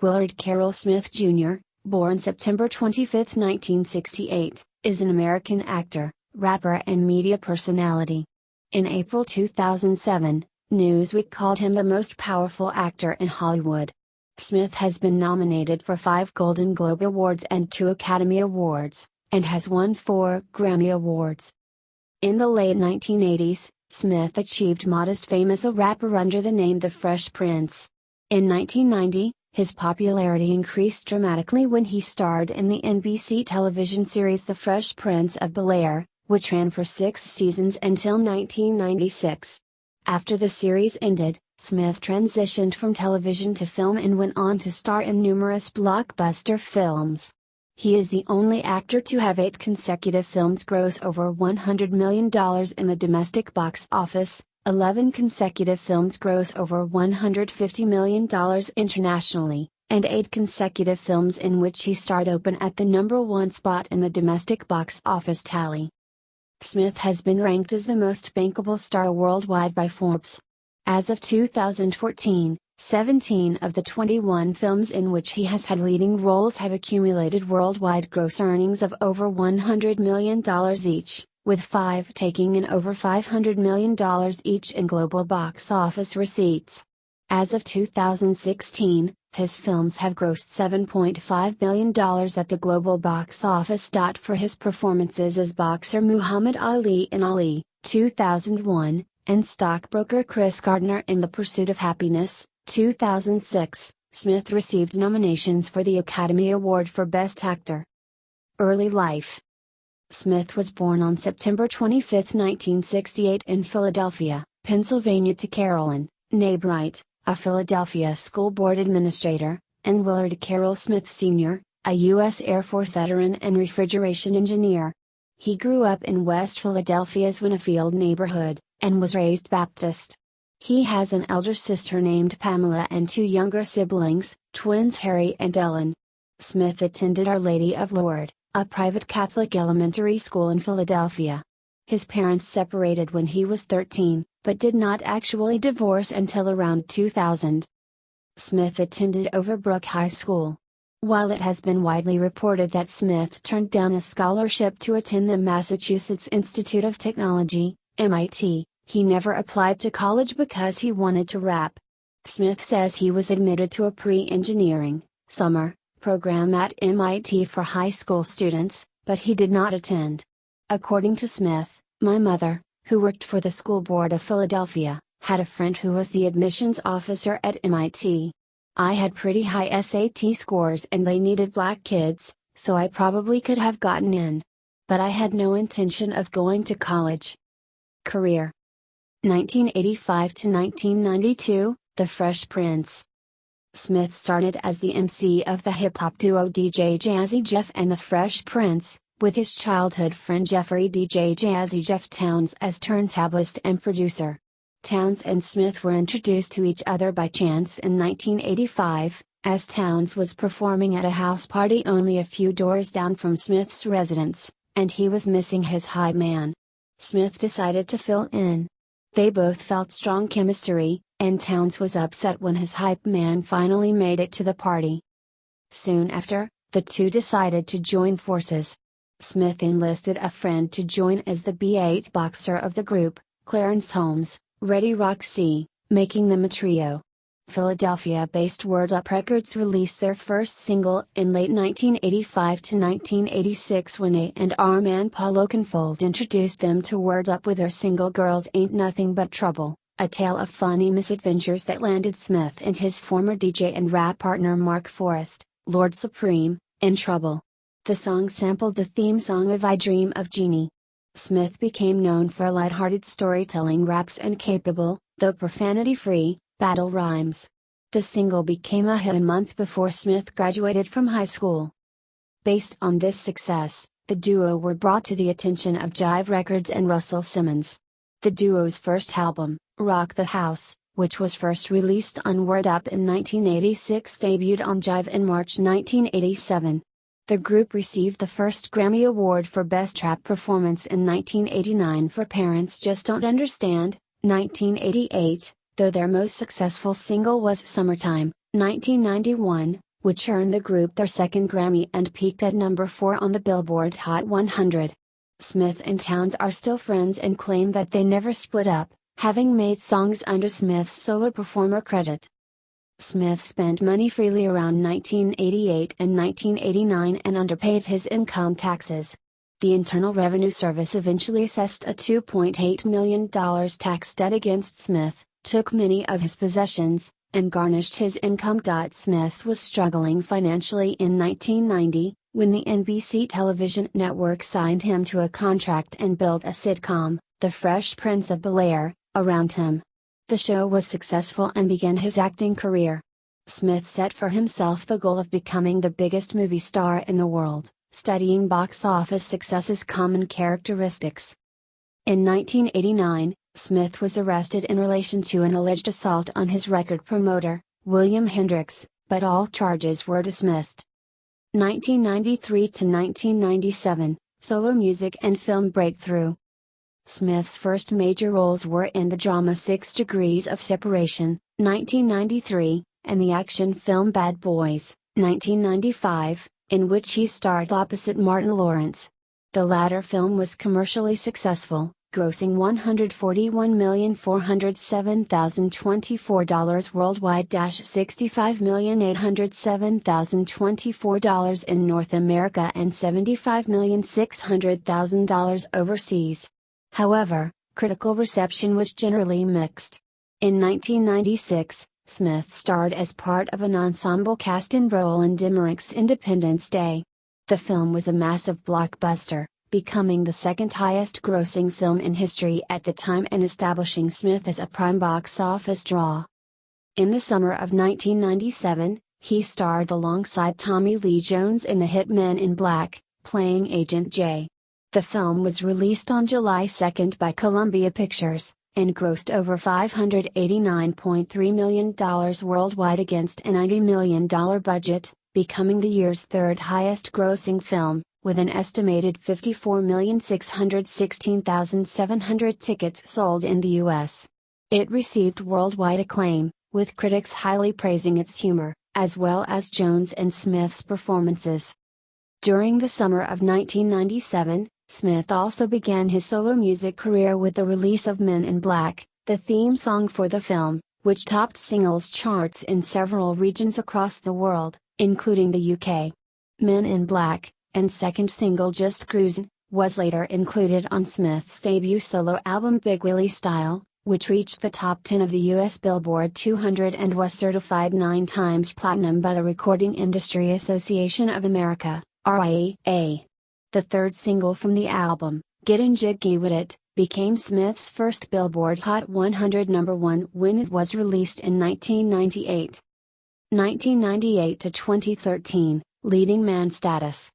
Willard Carroll Smith Jr., born September 25, 1968, is an American actor, rapper and media personality. In April 2007, Newsweek called him the most powerful actor in Hollywood. Smith has been nominated for 5 Golden Globe Awards and 2 Academy Awards, and has won 4 Grammy Awards. In the late 1980s, Smith achieved modest fame as a rapper under the name The Fresh Prince. In 1990, his popularity increased dramatically when he starred in the NBC television series The Fresh Prince of Bel-Air, which ran for 6 seasons until 1996. After the series ended, Smith transitioned from television to film and went on to star in numerous blockbuster films. He is the only actor to have 8 consecutive films gross over $100 million in the domestic box office, 11 consecutive films gross over $150 million internationally, and 8 consecutive films in which he starred open at the #1 spot in the domestic box office tally. Smith has been ranked as the most bankable star worldwide by Forbes. As of 2014, 17 of the 21 films in which he has had leading roles have accumulated worldwide gross earnings of over $100 million each, with 5 taking in over $500 million each in global box office receipts. As of 2016, his films have grossed $7.5 billion at the global box office. For his performances as boxer Muhammad Ali in Ali, 2001, and stockbroker Chris Gardner in The Pursuit of Happiness, 2006, Smith received nominations for the Academy Award for Best Actor. Early life. Smith was born on September 25, 1968 in Philadelphia, Pennsylvania to Carolyn Neighbright, a Philadelphia school board administrator, and Willard Carroll Smith Sr., a U.S. Air Force veteran and refrigeration engineer. He grew up in West Philadelphia's Winfield neighborhood, and was raised Baptist. He has an elder sister named Pamela and 2 younger siblings, twins Harry and Ellen. Smith attended Our Lady of Lourdes, a private Catholic elementary school in Philadelphia. His parents separated when he was 13, but did not actually divorce until around 2000. Smith attended Overbrook High School. While it has been widely reported that Smith turned down a scholarship to attend the Massachusetts Institute of Technology, MIT, he never applied to college because he wanted to rap. Smith says he was admitted to a pre-engineering, summer, program at MIT for high school students, but he did not attend. According to Smith, "My mother, who worked for the School Board of Philadelphia, had a friend who was the admissions officer at MIT. I had pretty high SAT scores and they needed black kids, so I probably could have gotten in. But I had no intention of going to college." Career. 1985 to 1992, The Fresh Prince. Smith started as the MC of the hip-hop duo DJ Jazzy Jeff and The Fresh Prince, with his childhood friend Jeffrey DJ Jazzy Jeff Towns as turntablist and producer. Towns and Smith were introduced to each other by chance in 1985, as Towns was performing at a house party only a few doors down from Smith's residence, and he was missing his hype man. Smith decided to fill in. They both felt strong chemistry, and Towns was upset when his hype man finally made it to the party. Soon after, the two decided to join forces. Smith enlisted a friend to join as the B8 boxer of the group, Clarence Holmes, Ready Roxy, making them a trio. Philadelphia-based Word Up Records released their first single in late 1985 to 1986 when A&R man Paul Oakenfold introduced them to Word Up with their single Girls Ain't Nothing But Trouble, a tale of funny misadventures that landed Smith and his former DJ and rap partner Mark Forrest, Lord Supreme, in trouble. The song sampled the theme song of I Dream of Jeannie. Smith became known for lighthearted storytelling raps and capable, though profanity-free, battle rhymes. The single became a hit a month before Smith graduated from high school. Based on this success, the duo were brought to the attention of Jive Records and Russell Simmons. The duo's first album, Rock the House, which was first released on Word Up in 1986, debuted on Jive in March 1987. The group received the first Grammy Award for Best Rap Performance in 1989 for Parents Just Don't Understand, 1988, though their most successful single was Summertime, 1991, which earned the group their second Grammy and peaked at number 4 on the Billboard Hot 100. Smith and Townes are still friends and claim that they never split up, having made songs under Smith's solo performer credit. Smith spent money freely around 1988 and 1989 and underpaid his income taxes. The Internal Revenue Service eventually assessed a $2.8 million tax debt against Smith, took many of his possessions, and garnished his income. Smith was struggling financially in 1990, when the NBC television network signed him to a contract and built a sitcom, The Fresh Prince of Bel-Air, around him. The show was successful and began his acting career. Smith set for himself the goal of becoming the biggest movie star in the world, studying box office success's common characteristics. In 1989, Smith was arrested in relation to an alleged assault on his record promoter, William Hendricks, but all charges were dismissed. 1993 to 1997, solo music and film breakthrough. Smith's first major roles were in the drama 6 Degrees of Separation, 1993, and the action film Bad Boys, 1995, in which he starred opposite Martin Lawrence. The latter film was commercially successful, grossing $141,407,024 worldwide, $65,807,024 in North America and $75,600,000 overseas. However, critical reception was generally mixed. In 1996, Smith starred as part of an ensemble cast in Roland Emmerich's Independence Day. The film was a massive blockbuster, becoming the second highest grossing film in history at the time and establishing Smith as a prime box office draw. In the summer of 1997, he starred alongside Tommy Lee Jones in the hit Men in Black, playing Agent J. The film was released on July 2 by Columbia Pictures, and grossed over $589.3 million worldwide against a $90 million budget, becoming the year's third highest grossing film, with an estimated 54,616,700 tickets sold in the U.S. It received worldwide acclaim, with critics highly praising its humor, as well as Jones and Smith's performances. During the summer of 1997, Smith also began his solo music career with the release of Men in Black, the theme song for the film, which topped singles charts in several regions across the world, including the UK. Men in Black, and second single Just Cruisin', was later included on Smith's debut solo album Big Willie Style, which reached the top 10 of the US Billboard 200 and was certified 9 times platinum by the Recording Industry Association of America, RIAA. The third single from the album, Gettin' Jiggy Wit It, became Smith's first Billboard Hot 100 #1 when it was released in 1998. 1998 to 2013, leading man status.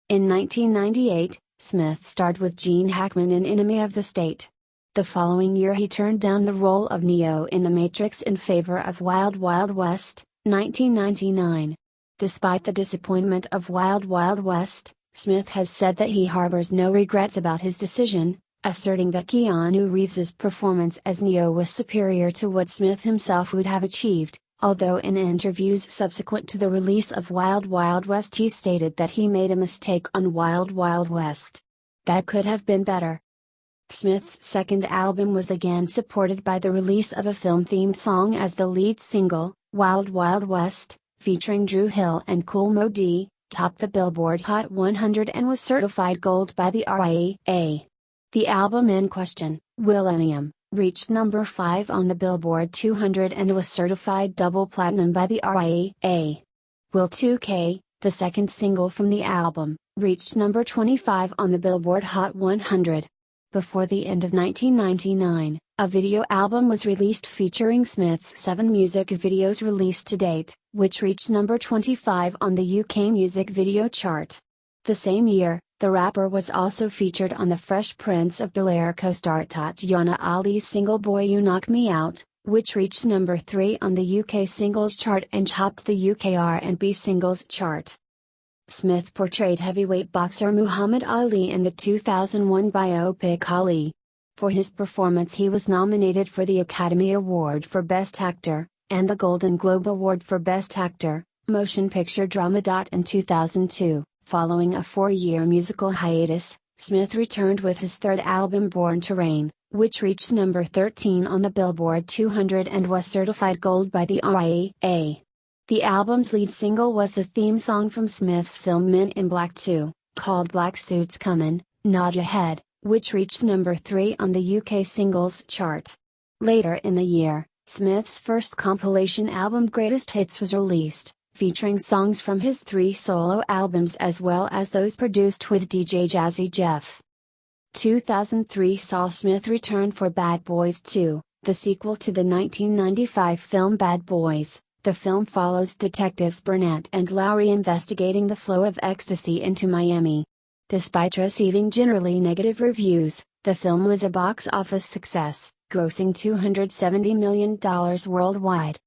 In 1998, Smith starred with Gene Hackman in Enemy of the State. The following year he turned down the role of Neo in The Matrix in favor of Wild Wild West, 1999. Despite the disappointment of Wild Wild West, Smith has said that he harbors no regrets about his decision, asserting that Keanu Reeves's performance as Neo was superior to what Smith himself would have achieved, although in interviews subsequent to the release of Wild Wild West he stated that he made a mistake on Wild Wild West. That could have been better. Smith's second album was again supported by the release of a film-themed song as the lead single, Wild Wild West, featuring Drew Hill and Kool Moe Dee, topped the Billboard Hot 100 and was certified gold by the RIAA. The album in question, Millennium, reached number 5 on the Billboard 200 and was certified double platinum by the RIAA. Will 2K, the second single from the album, reached number 25 on the Billboard Hot 100. Before the end of 1999, a video album was released featuring Smith's 7 music videos released to date, which reached number 25 on the UK music video chart. The same year, the rapper was also featured on The Fresh Prince of Bel-Air co-star Tatiana Ali's single Boy You Knock Me Out, which reached number 3 on the UK singles chart and topped the UK R&B singles chart. Smith portrayed heavyweight boxer Muhammad Ali in the 2001 biopic Ali. For his performance he was nominated for the Academy Award for Best Actor, and the Golden Globe Award for Best Actor, motion picture drama. In 2002, following a 4-year musical hiatus, Smith returned with his third album Born to Reign, which reached number 13 on the Billboard 200 and was certified gold by the RIAA. The album's lead single was the theme song from Smith's film Men in Black 2, called Black Suits Comin', Nod Ya Head, which reached number 3 on the UK singles chart. Later in the year, Smith's first compilation album Greatest Hits was released, featuring songs from his 3 solo albums as well as those produced with DJ Jazzy Jeff. 2003 saw Smith return for Bad Boys 2, the sequel to the 1995 film Bad Boys. The film follows detectives Burnett and Lowry investigating the flow of ecstasy into Miami. Despite receiving generally negative reviews, the film was a box office success, grossing $270 million worldwide.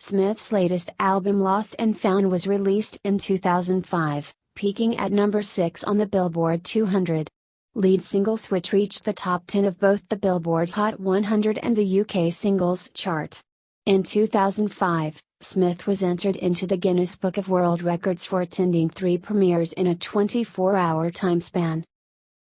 Smith's latest album Lost and Found was released in 2005, peaking at number 6 on the Billboard 200. Lead single Switch reached the top 10 of both the Billboard Hot 100 and the UK singles chart. In 2005, Smith was entered into the Guinness Book of World Records for attending 3 premieres in a 24-hour time span.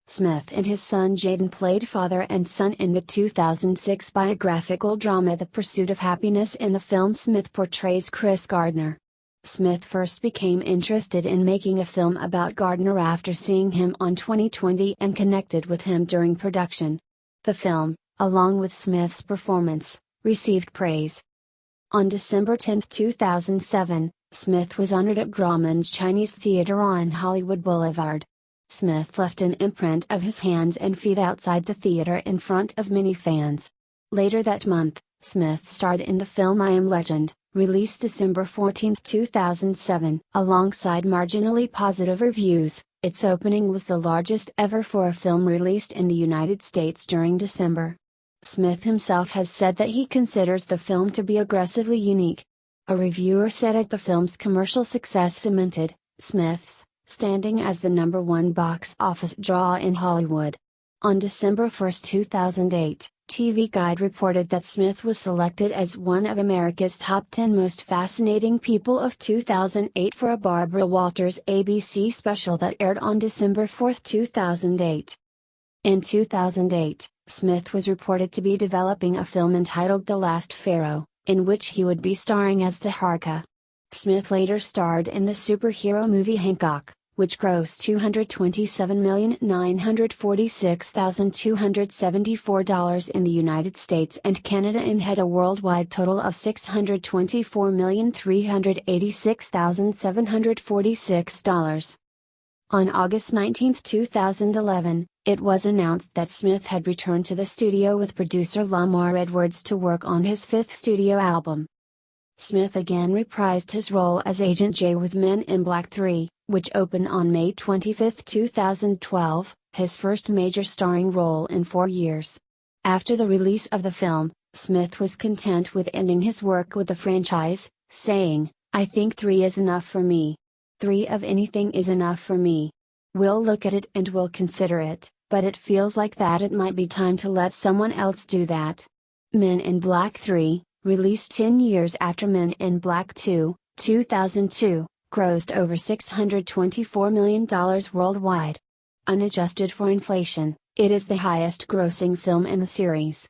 Smith and his son Jaden played father and son in the 2006 biographical drama The Pursuit of Happiness. In the film, Smith portrays Chris Gardner. Smith first became interested in making a film about Gardner after seeing him on 2020 and connected with him during production. The film, along with Smith's performance, received praise. On December 10, 2007, Smith was honored at Grauman's Chinese Theater on Hollywood Boulevard. Smith left an imprint of his hands and feet outside the theater in front of many fans. Later that month, Smith starred in the film I Am Legend, released December 14, 2007. Alongside marginally positive reviews, its opening was the largest ever for a film released in the United States during December. Smith himself has said that he considers the film to be aggressively unique. A reviewer said that the film's commercial success cemented Smith's standing as the number 1 box office draw in Hollywood. On December 1, 2008, TV Guide reported that Smith was selected as one of America's top 10 most fascinating people of 2008 for a Barbara Walters ABC special that aired on December 4, 2008. In 2008, Smith was reported to be developing a film entitled The Last Pharaoh, in which he would be starring as Taharka. Smith later starred in the superhero movie Hancock, which grossed $227,946,274 in the United States and Canada and had a worldwide total of $624,386,746. On August 19, 2011, it was announced that Smith had returned to the studio with producer Lamar Edwards to work on his 5th studio album. Smith again reprised his role as Agent J with Men in Black 3, which opened on May 25, 2012, his first major starring role in 4 years. After the release of the film, Smith was content with ending his work with the franchise, saying, "I think 3 is enough for me. 3 of anything is enough for me. We'll look at it and we'll consider it, but it feels like that it might be time to let someone else do that." Men in Black 3, released 10 years after Men in Black 2, 2002, grossed over $624 million worldwide. Unadjusted for inflation, it is the highest grossing film in the series.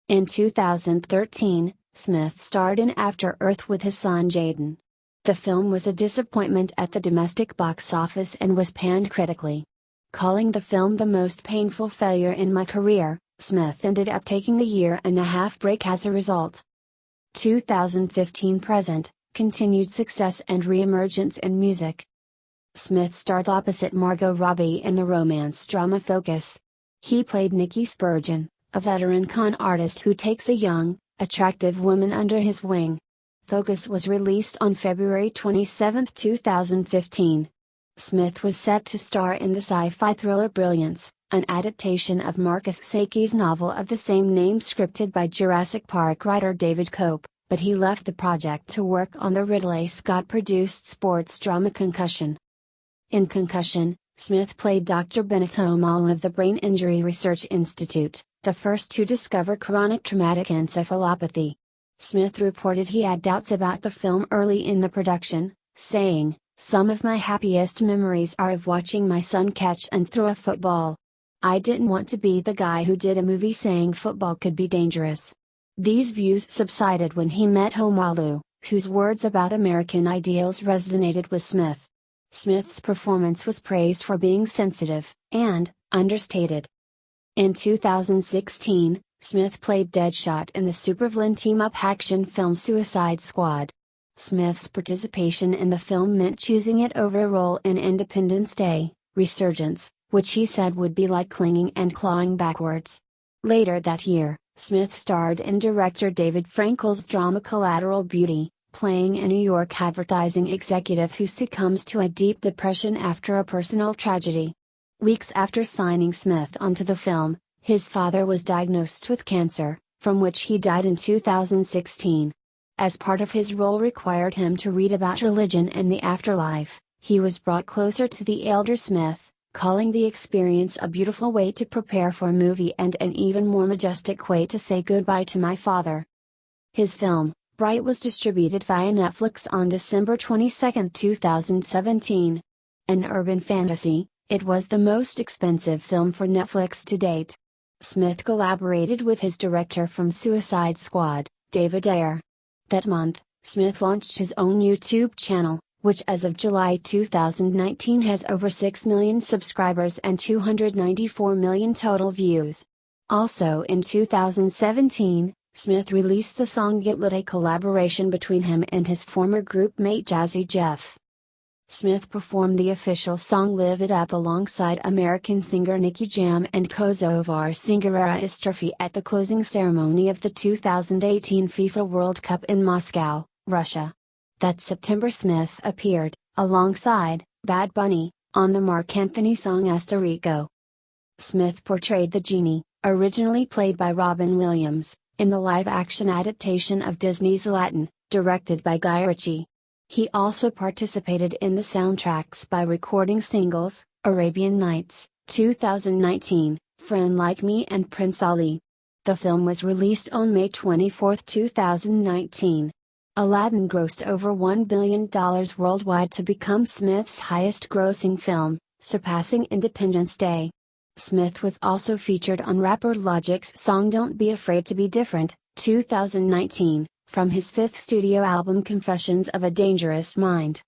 In 2013, Smith starred in After Earth with his son Jaden. The film was a disappointment at the domestic box office and was panned critically. Calling the film the most painful failure in my career, Smith ended up taking a 1.5-year break as a result. 2015 present, continued success and re-emergence in music. Smith starred opposite Margot Robbie in the romance drama Focus. He played Nicky Spurgeon, a veteran con artist who takes a young, attractive woman under his wing. Focus was released on February 27, 2015. Smith was set to star in the sci-fi thriller Brilliance, an adaptation of Marcus Saki's novel of the same name scripted by Jurassic Park writer David Cope, but he left the project to work on the Ridley Scott-produced sports drama Concussion. In Concussion, Smith played Dr. Bennett O'Malley of the Brain Injury Research Institute, the first to discover chronic traumatic encephalopathy. Smith reported he had doubts about the film early in the production, saying, "Some of my happiest memories are of watching my son catch and throw a football. I didn't want to be the guy who did a movie saying football could be dangerous." These views subsided when he met Homalu, whose words about American ideals resonated with Smith. Smith's performance was praised for being sensitive, and understated. In 2016, Smith played Deadshot in the supervillain team-up action film Suicide Squad. Smith's participation in the film meant choosing it over a role in Independence Day, Resurgence, which he said would be like clinging and clawing backwards. Later that year, Smith starred in director David Frankel's drama Collateral Beauty, playing a New York advertising executive who succumbs to a deep depression after a personal tragedy. Weeks after signing Smith onto the film, his father was diagnosed with cancer, from which he died in 2016. As part of his role required him to read about religion and the afterlife, he was brought closer to the elder Smith, calling the experience a beautiful way to prepare for a movie and an even more majestic way to say goodbye to my father. His film, Bright, was distributed via Netflix on December 22, 2017. An urban fantasy, it was the most expensive film for Netflix to date. Smith collaborated with his director from Suicide Squad, David Ayer. That month, Smith launched his own YouTube channel, which as of July 2019 has over 6 million subscribers and 294 million total views. Also in 2017, Smith released the song Get Lit, a collaboration between him and his former group mate Jazzy Jeff. Smith performed the official song Live It Up alongside American singer Nicky Jam and Kosovar singer Era Istrofi at the closing ceremony of the 2018 FIFA World Cup in Moscow, Russia. That September, Smith appeared, alongside Bad Bunny, on the Marc Anthony song Asterico. Smith portrayed the genie, originally played by Robin Williams, in the live-action adaptation of Disney's Aladdin, directed by Guy Ritchie. He also participated in the soundtracks by recording singles, Arabian Nights, 2019, Friend Like Me and Prince Ali. The film was released on May 24, 2019. Aladdin grossed over $1 billion worldwide to become Smith's highest-grossing film, surpassing Independence Day. Smith was also featured on rapper Logic's song Don't Be Afraid to Be Different, 2019, from his fifth studio album Confessions of a Dangerous Mind.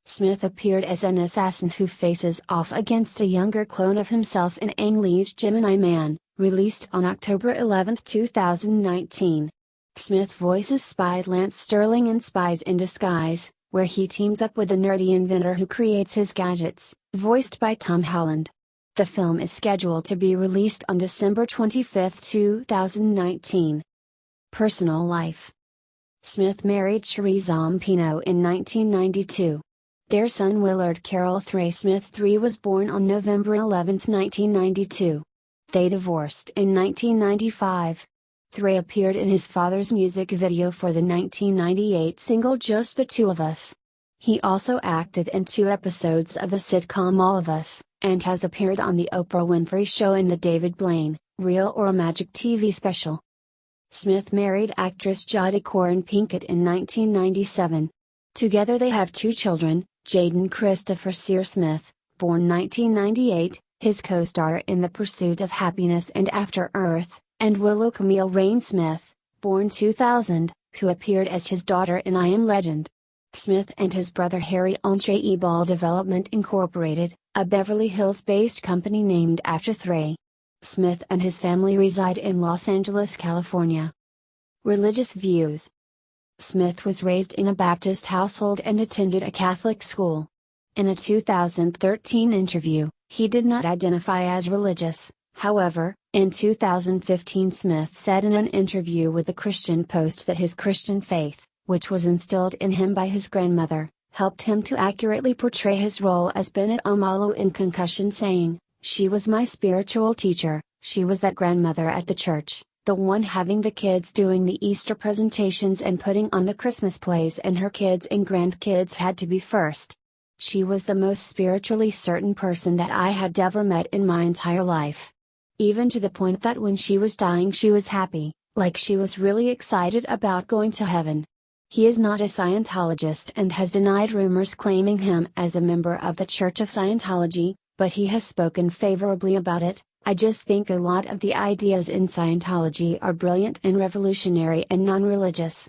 Smith appeared as an assassin who faces off against a younger clone of himself in Ang Lee's Gemini Man, released on October 11, 2019. Smith voices spy Lance Sterling in Spies in Disguise, where he teams up with a nerdy inventor who creates his gadgets, voiced by Tom Holland. The film is scheduled to be released on December 25, 2019. Personal life. Smith married Cherie Zampino in 1992. Their son Willard Carroll Thray Smith III was born on November 11, 1992. They divorced in 1995. Thray appeared in his father's music video for the 1998 single Just the Two of Us. He also acted in 2 episodes of the sitcom All of Us, and has appeared on The Oprah Winfrey Show and The David Blaine, Real or Magic TV special. Smith married actress Jodie Corin Pinkett in 1997. Together they have 2 children, Jaden Christopher Sear Smith, born 1998, his co-star in The Pursuit of Happiness and After Earth, and Willow Camille Rain Smith, born 2000, who appeared as his daughter in I Am Legend. Smith and his brother Harry own Eball Development Incorporated, a Beverly Hills-based company named after Thray. Smith and his family reside in Los Angeles, California. Religious views. Smith was raised in a Baptist household and attended a Catholic school. In a 2013 interview, he did not identify as religious. However, in 2015 Smith said in an interview with the Christian Post that his Christian faith, which was instilled in him by his grandmother, helped him to accurately portray his role as Bennett Omalu in Concussion, saying, "She was my spiritual teacher, she was that grandmother at the church, the one having the kids doing the Easter presentations and putting on the Christmas plays, and her kids and grandkids had to be first. She was the most spiritually certain person that I had ever met in my entire life. Even to the point that when she was dying she was happy, Like she was really excited about going to heaven. He is not a Scientologist and has denied rumors claiming him as a member of the Church of Scientology, but he has spoken favorably about it. I just think a lot of the ideas in Scientology are brilliant and revolutionary and non-religious.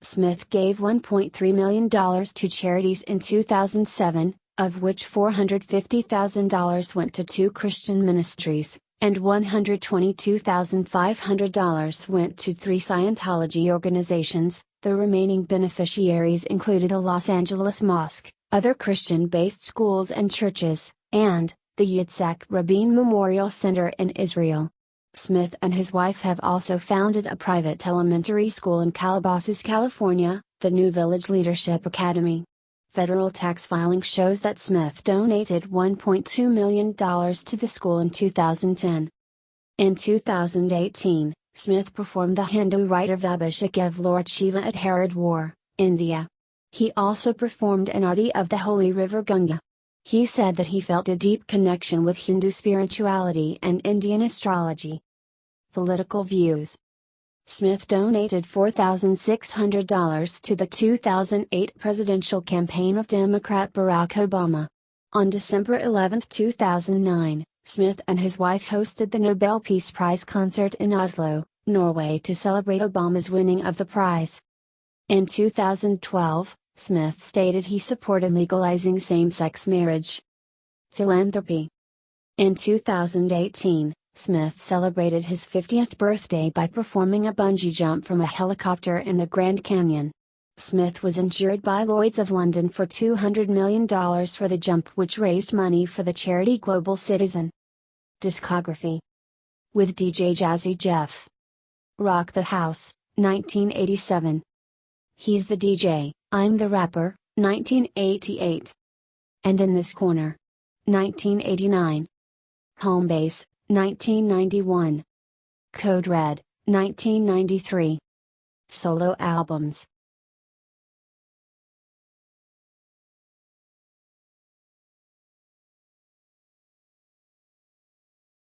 Smith gave $1.3 million to charities in 2007, of which $450,000 went to 2 Christian ministries, and $122,500 went to 3 Scientology organizations. The remaining beneficiaries included a Los Angeles mosque, other Christian-based schools and churches, and the Yitzhak Rabin Memorial Center in Israel. Smith and his wife have also founded a private elementary school in Calabasas, California, the New Village Leadership Academy. Federal tax filing shows that Smith donated $1.2 million to the school in 2010. In 2018, Smith performed the Hindu rite of Abhishek of Lord Shiva at Haridwar, India. He also performed an arti of the holy river Ganga. He said that he felt a deep connection with Hindu spirituality and Indian astrology. Political views. Smith donated $4,600 to the 2008 presidential campaign of Democrat Barack Obama. On December 11, 2009, Smith and his wife hosted the Nobel Peace Prize concert in Oslo, Norway to celebrate Obama's winning of the prize. In 2012, Smith stated he supported legalizing same-sex marriage. Philanthropy. In 2018, Smith celebrated his 50th birthday by performing a bungee jump from a helicopter in the Grand Canyon. Smith was insured by Lloyd's of London for $200 million for the jump, which raised money for the charity Global Citizen. Discography. With DJ Jazzy Jeff. Rock the House, 1987. He's the DJ, I'm the Rapper, 1988. And in This Corner. 1989. Homebase, 1991. Code Red, 1993. Solo albums.